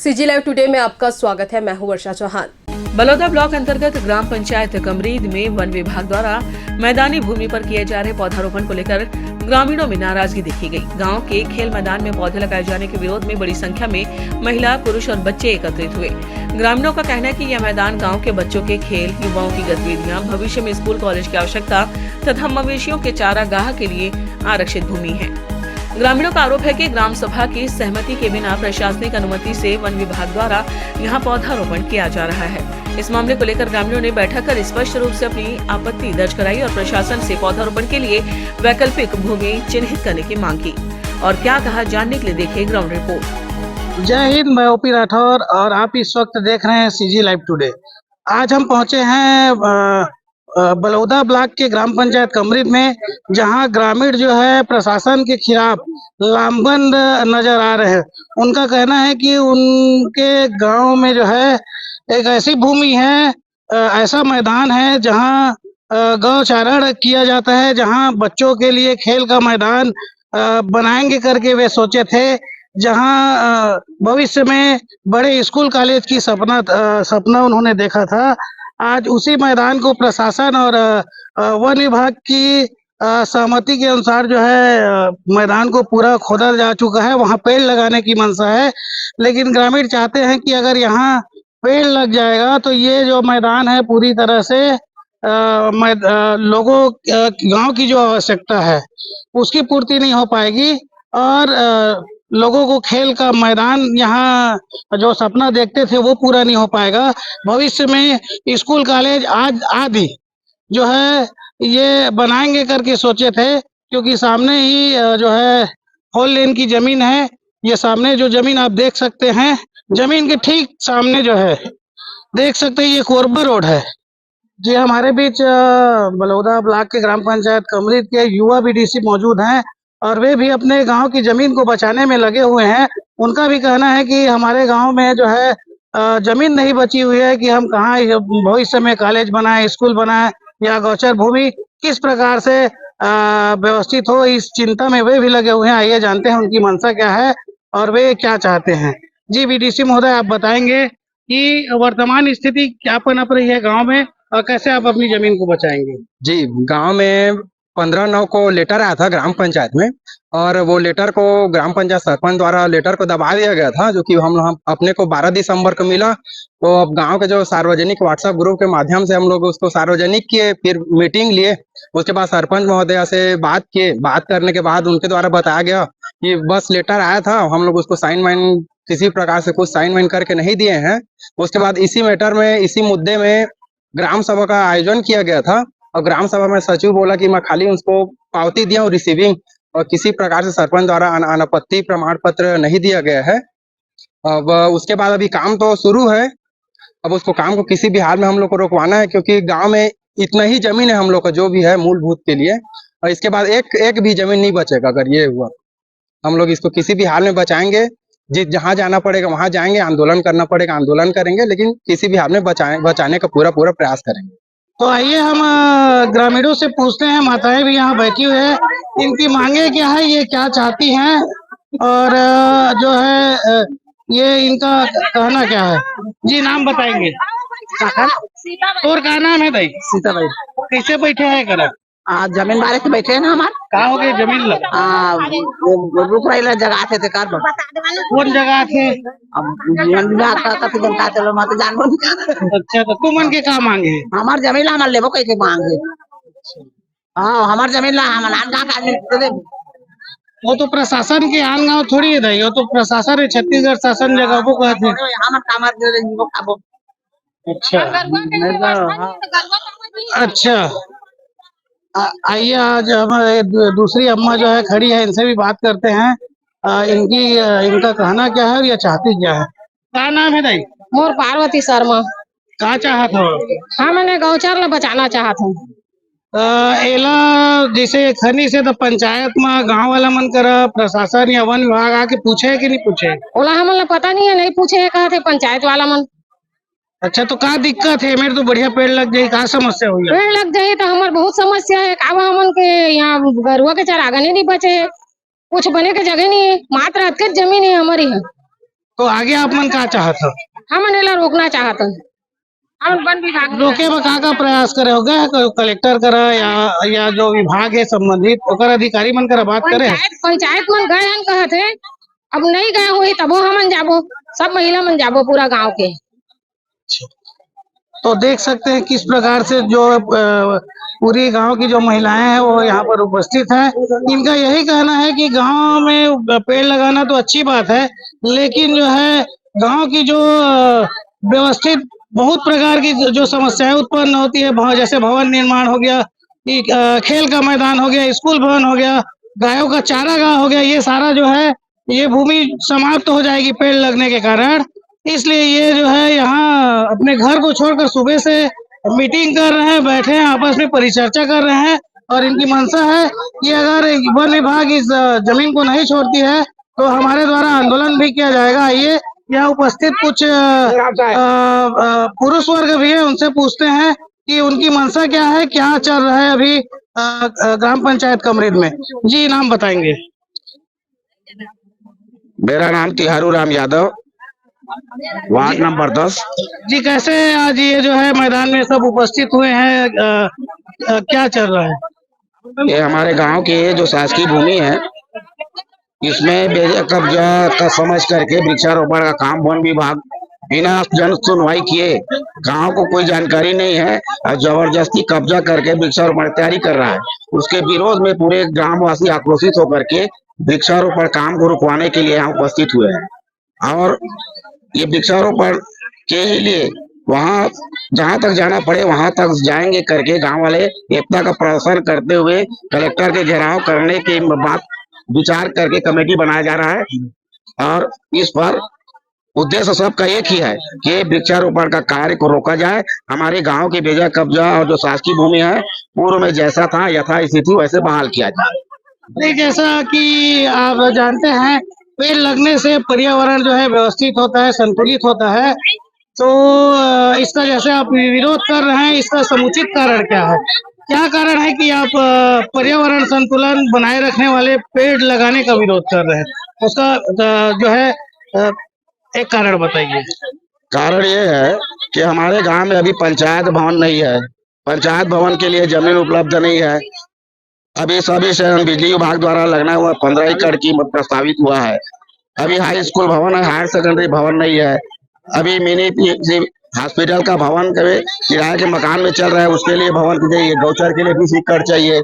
CG live today में आपका स्वागत है। मैं हूं वर्षा चौहान। बलौदा ब्लॉक अंतर्गत ग्राम पंचायत कमरीद में वन विभाग द्वारा मैदानी भूमि पर किए जा रहे पौधारोपण को लेकर ग्रामीणों में नाराजगी देखी गई। गांव के खेल मैदान में पौधे लगाए जाने के विरोध में बड़ी संख्या में महिला, पुरुष और बच्चे एकत्रित हुए। ग्रामीणों का कहना है कि यह मैदान गांव के बच्चों के खेल, युवाओं की गतिविधियां, भविष्य में स्कूल कॉलेज की आवश्यकता तथा मवेशियों के चारागाह के लिए आरक्षित भूमि है। ग्रामीणों का आरोप है कि ग्राम सभा की सहमति के बिना प्रशासनिक अनुमति से वन विभाग द्वारा यहां पौधारोपण किया जा रहा है। इस मामले को लेकर ग्रामीणों ने बैठक कर स्पष्ट रूप से अपनी आपत्ति दर्ज कराई और प्रशासन से पौधारोपण के लिए वैकल्पिक भूमि चिन्हित करने की मांग की। और क्या कहा, जानने के लिए देखिए ग्राउंड रिपोर्ट। जय हिंद, मैं ओपी राठौर और आप इस वक्त देख रहे हैं सीजी लाइव टुडे। आज हम पहुंचे हैं बलौदा ब्लॉक के ग्राम पंचायत कमरीद में, जहां ग्रामीण जो है प्रशासन के खिलाफ लामबंद नजर आ रहे हैं। उनका कहना है कि उनके गांव में जो है एक ऐसी भूमि है, ऐसा मैदान है जहां गौचारण किया जाता है, जहां बच्चों के लिए खेल का मैदान बनाएंगे करके वे सोचे थे, जहां भविष्य में बड़े स्कूल कॉलेज की सपना उन्होंने देखा था। आज उसी मैदान को प्रशासन और वन विभाग की सहमति के अनुसार जो है मैदान को पूरा खोदा जा चुका है। वहां पेड़ लगाने की मंशा है, लेकिन ग्रामीण चाहते हैं कि अगर यहाँ पेड़ लग जाएगा तो ये जो मैदान है पूरी तरह से लोगों गांव की जो आवश्यकता है उसकी पूर्ति नहीं हो पाएगी और लोगों को खेल का मैदान यहाँ जो सपना देखते थे वो पूरा नहीं हो पाएगा। भविष्य में स्कूल कॉलेज आज आदि जो है ये बनाएंगे करके सोचे थे, क्योंकि सामने ही जो है 4 लेन की जमीन है। ये सामने जो जमीन आप देख सकते हैं, जमीन के ठीक सामने जो है देख सकते हैं ये कोरबा रोड है। जी, हमारे बीच बलौदा ब्लॉक के ग्राम पंचायत कमरीद के युवा बीडीसी मौजूद हैं और वे भी अपने गांव की जमीन को बचाने में लगे हुए हैं। उनका भी कहना है कि हमारे गांव में जो है जमीन नहीं बची हुई है कि हम कहाँ भविष्य में कॉलेज बनाए, स्कूल बनाए या गौचर भूमि किस प्रकार से व्यवस्थित हो, इस चिंता में वे भी लगे हुए हैं। आइए जानते हैं उनकी मंशा क्या है और वे क्या चाहते हैं। जी बीडीसी महोदय, आप बताएंगे कि वर्तमान स्थिति क्या पनप रही है गाँव में और कैसे आप अपनी जमीन को बचाएंगे? जी, गांव में 15/9 को लेटर आया था ग्राम पंचायत में, और वो लेटर को ग्राम पंचायत सरपंच द्वारा लेटर को दबा दिया गया था, जो कि हम अपने को 12 दिसंबर को मिला। तो अब गांव के जो सार्वजनिक व्हाट्सएप ग्रुप के माध्यम से हम लोग उसको सार्वजनिक किए, फिर मीटिंग लिए। उसके बाद सरपंच महोदया से बात किए। बात करने के बाद उनके द्वारा बताया गया कि बस लेटर आया था, हम लोग उसको साइन वाइन किसी प्रकार से कुछ साइन वाइन करके नहीं दिए हैं। उसके बाद इसी मैटर में, इसी मुद्दे में ग्राम सभा का आयोजन किया गया था और ग्राम सभा में सचिव बोला कि मैं खाली उसको पावती दिया हूँ रिसीविंग, और किसी प्रकार से सरपंच द्वारा अनापत्ति प्रमाण पत्र नहीं दिया गया है। अब उसके बाद अभी काम तो शुरू है। अब उसको काम को किसी भी हाल में हम लोग को रोकवाना है, क्योंकि गांव में इतना ही जमीन है हम लोग का जो भी है मूलभूत के लिए, और इसके बाद एक भी जमीन नहीं बचेगा। अगर ये हुआ, हम लोग इसको किसी भी हाल में बचाएंगे। जहाँ जाना पड़ेगा वहां जाएंगे, आंदोलन करना पड़ेगा आंदोलन करेंगे, लेकिन किसी भी हाल में बचाने का पूरा प्रयास करेंगे। तो आइए हम ग्रामीणों से पूछते हैं। माताएं भी यहाँ बैठी हुई है, इनकी मांगे क्या है, ये क्या चाहती हैं और जो है ये इनका कहना क्या है। जी, नाम बताएंगे? और क्या नाम है भाई? सीताबाई। कैसे बैठे हैं करा? जमीन बारे से बैठे हैं ना हमार। कहाँ हो गए जमीन लग? रुक रही जगह थे कर कौन जगह थे? जनता चलो मत जानबो। अच्छा, तो तुमन के का मांगे? हमार जमीन ला हमार लेबो कैसे मांगे? हाँ, हमार जमीन ला हमार आदमी दे। वो तो प्रशासन के आन गाँव थोड़ी है भाई, वो तो प्रशासन है, छत्तीसगढ़ शासन जगह को कहते हैं। हमार कामर दे दे वो खाबो। अच्छा अच्छा, आइए आज हमारे दूसरी अम्मा जो है खड़ी है, इनसे भी बात करते हैं। इनका कहना क्या है और ये चाहती क्या है। क्या नाम है दाई? मोर पार्वती शर्मा। क्या चाहत हो? हाँ, मैंने गौचर ला बचाना चाहत हूँ। एला जैसे खनी से तो पंचायत में गांव वाला मन करा, प्रशासन या वन विभाग आके पूछे कि नहीं पूछे? ओला हमन पता नहीं है, नहीं पूछे है, कहते पंचायत वाला मन। अच्छा, तो क्या दिक्कत है? मेरे तो बढ़िया पेड़ लग जाये, क्या समस्या हुई? पेड़ लग जाये तो हमारे बहुत समस्या है। काबा हमन के यहाँ गरुआ के चारागाने नहीं बचे है, कुछ बने के जगह नहीं है, मात्र अतके जमीन है हमारी है। तो आगे आप मन का चाहत हो? हम नेला रोकना चाहत हन। हम वन विभाग रोके में का प्रयास करे होगा कलेक्टर करा या जो विभाग है संबंधित ओकर अधिकारी मन करा बात करे? पंचायत मन गए हन कहत है, अब नहीं गए हुई तबो हमन जाबो, सब महिला मन जाबो पूरा गांव के। तो देख सकते हैं किस प्रकार से जो पूरी गांव की जो महिलाएं हैं वो यहाँ पर उपस्थित हैं। इनका यही कहना है कि गांव में पेड़ लगाना तो अच्छी बात है, लेकिन जो है गांव की जो व्यवस्थित बहुत प्रकार की जो समस्याएं उत्पन्न होती है, जैसे भवन निर्माण हो गया, खेल का मैदान हो गया, स्कूल भवन हो गया, गायों का चारागाह हो गया, ये सारा जो है ये भूमि समाप्त हो जाएगी पेड़ लगने के कारण। इसलिए ये जो है यहाँ अपने घर को छोड़कर सुबह से मीटिंग कर रहे हैं, बैठे हैं, आपस में परिचर्चा कर रहे हैं और इनकी मंशा है कि अगर वन विभाग इस जमीन को नहीं छोड़ती है तो हमारे द्वारा आंदोलन भी किया जाएगा। आइए यहाँ उपस्थित कुछ पुरुष वर्ग भी है, उनसे पूछते हैं कि उनकी मंशा क्या है, क्या चल रहा है अभी ग्राम पंचायत कमरीद में। जी नाम बताएंगे? मेरा नाम तिहारू राम यादव, वार्ड नंबर 10। जी कैसे आज ये जो है मैदान में सब उपस्थित हुए हैं, क्या चल रहा है? ये हमारे गांव की जो शासकीय भूमि है इसमें बेजा कब्जा का समझ करके वृक्षारोपण का काम वन विभाग बिना जन सुनवाई किए, गांव को कोई जानकारी नहीं है और जबरदस्ती कब्जा करके वृक्षारोपण तैयारी कर रहा है। उसके विरोध में पूरे ग्रामवासी आक्रोशित होकर के वृक्षारोपण काम को रुकवाने के लिए यहाँ उपस्थित हुए हैं और ये वृक्षारोपण के लिए वहां जहां तक जाना पड़े वहां तक जाएंगे करके गांव वाले एकता का प्रदर्शन करते हुए कलेक्टर के घेराव करने की बात विचार करके कमेटी बनाया जा रहा है और इस पर उद्देश्य सबका एक ही है कि वृक्षारोपण का कार्य को रोका जाए। हमारे गांव की बेजा कब्जा और जो शासकीय भूमि है पूर्व में जैसा था यथास्थिति वैसे बहाल किया जाए। जैसा कि आप जानते हैं पेड़ लगने से पर्यावरण जो है व्यवस्थित होता है, संतुलित होता है, तो इसका जैसे आप विरोध कर रहे हैं, इसका समुचित कारण क्या है? क्या कारण है कि आप पर्यावरण संतुलन बनाए रखने वाले पेड़ लगाने का विरोध कर रहे हैं? उसका जो है एक कारण बताइए। कारण ये है कि हमारे गांव में अभी पंचायत भवन नहीं है, पंचायत भवन के लिए जमीन उपलब्ध नहीं है। अभी सभी शहर बिजली विभाग द्वारा लगना हुआ 15 एकड़ की प्रस्तावित हुआ है। अभी हाई स्कूल भवन है, हायर सेकेंडरी भवन नहीं है। अभी मिनी हॉस्पिटल का भवन किराए के मकान में चल रहा है, उसके लिए भवन चाहिए, गौचर के लिए 20 एकड़ चाहिए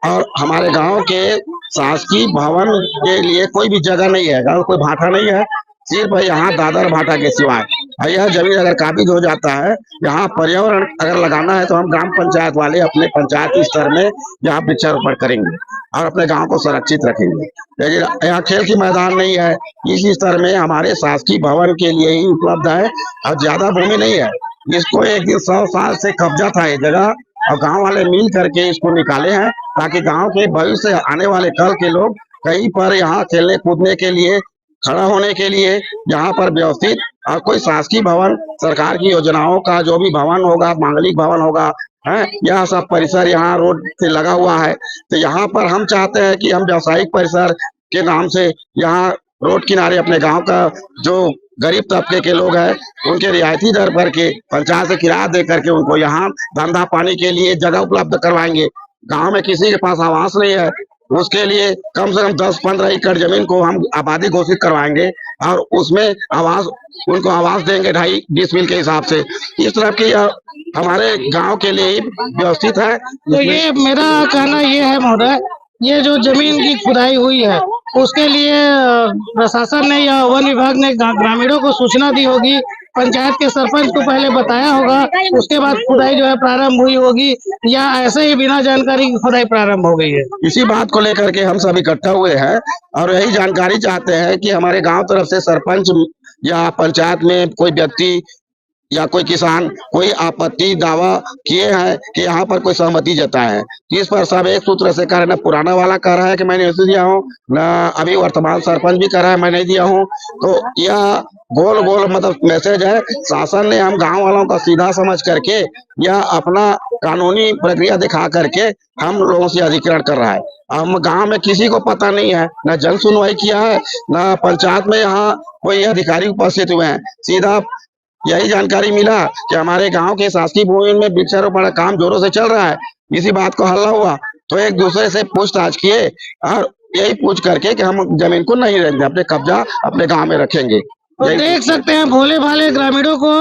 और हमारे गांव के शासकीय भवन के लिए कोई भी जगह नहीं है, गांव कोई भाटा नहीं है, सिर्फ यहाँ दादर भाटा के सिवाय। यह जमीन अगर काबिज हो जाता है, यहाँ पर्यावरण अगर लगाना है तो हम ग्राम पंचायत वाले अपने पंचायत स्तर में यहाँ वृक्षारोपण करेंगे और अपने गांव को सुरक्षित रखेंगे। लेकिन यहाँ खेल की मैदान नहीं है, इस स्तर में हमारे शासकीय भवन के लिए ही उपलब्ध है और ज्यादा भूमि नहीं है। इसको 100 साल से कब्जा था ये जगह और गांव वाले मिल करके इसको निकाले हैं ताकि गांव के भविष्य आने वाले कल के लोग कहीं पर यहाँ खेलने कूदने के लिए, खड़ा होने के लिए यहाँ पर व्यवस्थित और कोई शासकीय भवन, सरकार की योजनाओं का जो भी भवन होगा, मांगलिक भवन होगा, है यह सब परिसर यहाँ रोड से लगा हुआ है। तो यहाँ पर हम चाहते हैं कि हम व्यावसायिक परिसर के नाम से यहाँ रोड किनारे अपने गांव का जो गरीब तबके के लोग हैं उनके रियायती दर पर के पंचायत से किराया दे करके उनको यहाँ धंधा पानी के लिए जगह उपलब्ध करवाएंगे। गांव में किसी के पास आवास नहीं है, उसके लिए कम से कम 10-15 एकड़ जमीन को हम आबादी घोषित करवाएंगे और उसमें उनको आवास देंगे 2.5-20 मिल के हिसाब से। इस तरह की हमारे गांव के लिए व्यवस्थित है। तो ये मेरा कहना ये है महोदय, ये जो जमीन की खुदाई हुई है उसके लिए प्रशासन ने या वन विभाग ने ग्रामीणों को सूचना दी होगी, पंचायत के सरपंच को पहले बताया होगा, उसके बाद खुदाई जो है प्रारंभ हुई होगी, या ऐसे ही बिना जानकारी की खुदाई प्रारंभ हो गई है? इसी बात को लेकर के हम सब इकट्ठा हुए हैं और यही जानकारी चाहते हैं कि हमारे गांव तरफ से सरपंच या पंचायत में कोई व्यक्ति या कोई किसान कोई आपत्ति दावा किए हैं कि यहाँ पर कोई सहमति जताए है, जिस पर सब एक सूत्र से कह रहे हैं, न पुराना वाला कह रहा है कि मैं नहीं दिया हूँ, न अभी वर्तमान सरपंच भी कह रहा है मैं नहीं दिया हूँ। तो यह गोल गोल मतलब मैसेज है। शासन ने हम गांव वालों का सीधा समझ करके या अपना कानूनी प्रक्रिया दिखा करके हम लोगों से अधिग्रहण कर रहा है। हम गांव में किसी को पता नहीं है, न जन सुनवाई किया है, न पंचायत में यहाँ कोई अधिकारी उपस्थित हुए हैं। सीधा यही जानकारी मिला कि हमारे गांव के शासकीय भूमि में वृक्षारोपण का काम जोरों से चल रहा है। इसी बात को हल्ला हुआ तो एक दूसरे से पूछताछ किए और यही पूछ करके कि हम जमीन को नहीं रहेंगे, अपने कब्जा अपने गांव में रखेंगे। तो देख सकते हैं भोले भाले ग्रामीणों को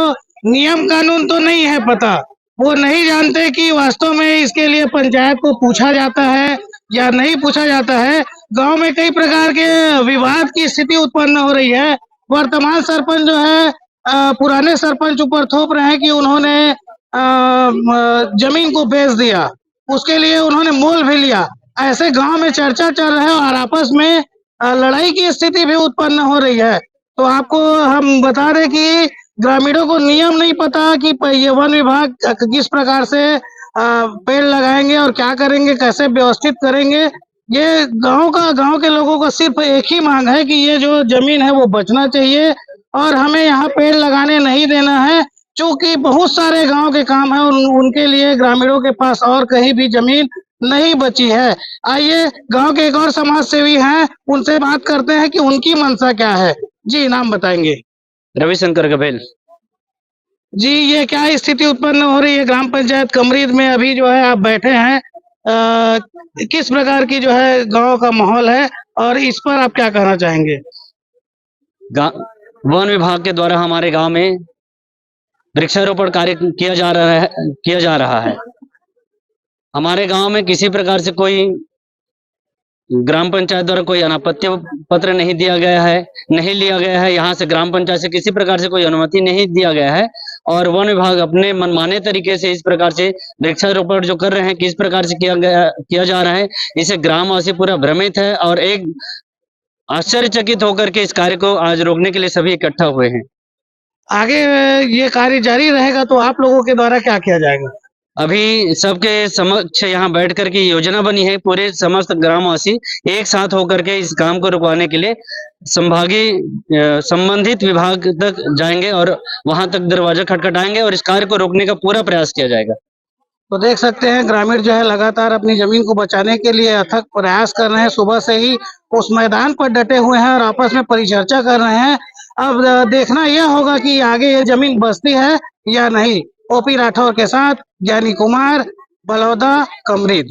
नियम कानून तो नहीं है पता, वो नहीं जानते कि वास्तव में इसके लिए पंचायत को पूछा जाता है या नहीं पूछा जाता है। गांव में कई प्रकार के विवाद की स्थिति उत्पन्न हो रही है। वर्तमान सरपंच जो है पुराने सरपंच ऊपर थोप रहे हैं कि उन्होंने जमीन को बेच दिया, उसके लिए उन्होंने मोल भी लिया। ऐसे गांव में चर्चा चल रहा है और आपस में लड़ाई की स्थिति भी उत्पन्न हो रही है। तो आपको हम बता दें कि ग्रामीणों को नियम नहीं पता कि ये वन विभाग किस प्रकार से पेड़ लगाएंगे और क्या करेंगे, कैसे व्यवस्थित करेंगे। ये गांव के लोगों का सिर्फ एक ही मांग है कि ये जो जमीन है वो बचना चाहिए और हमें यहाँ पेड़ लगाने नहीं देना है। चूंकि बहुत सारे गांव के काम है उनके लिए ग्रामीणों के पास और कहीं भी जमीन नहीं बची है। आइए गांव के एक और समाज सेवी हैं, उनसे बात करते हैं कि उनकी मंशा क्या है। जी नाम बताएंगे? रविशंकर गभेल। जी ये क्या स्थिति उत्पन्न हो रही है ग्राम पंचायत कमरीद में? अभी जो है आप बैठे हैं, किस प्रकार की जो है गांव का माहौल है और इस पर आप क्या कहना चाहेंगे? वन विभाग के द्वारा हमारे गांव में वृक्षारोपण कार्य किया जा रहा है। हमारे गांव में किसी प्रकार से कोई ग्राम पंचायत द्वारा कोई अनापत्ति पत्र नहीं दिया गया है, नहीं लिया गया है। यहाँ से ग्राम पंचायत से किसी प्रकार से कोई अनुमति नहीं दिया गया है और वन विभाग अपने मनमाने तरीके से इस प्रकार से वृक्षारोपण जो कर रहे हैं, किस प्रकार से किया जा रहा है, इसे ग्रामवासी पूरा भ्रमित है और एक आश्चर्यचकित होकर के इस कार्य को आज रोकने के लिए सभी इकट्ठा हुए हैं। आगे ये कार्य जारी रहेगा तो आप लोगों के द्वारा क्या किया जाएगा? अभी सबके समक्ष यहाँ बैठ कर के योजना बनी है। पूरे समस्त ग्रामवासी एक साथ होकर के इस काम को रुकवाने के लिए संबंधित विभाग तक जाएंगे और वहां तक दरवाजा खटखटाएंगे और इस कार्य को रोकने का पूरा प्रयास किया जाएगा। तो देख सकते हैं ग्रामीण जो है लगातार अपनी जमीन को बचाने के लिए अथक प्रयास कर रहे हैं। सुबह से ही उस मैदान पर डटे हुए हैं और आपस में परिचर्चा कर रहे हैं। अब देखना यह होगा कि आगे ये जमीन बचती है या नहीं। ओपी राठौर के साथ ज्ञानी कुमार, बलौदा, कमरीद।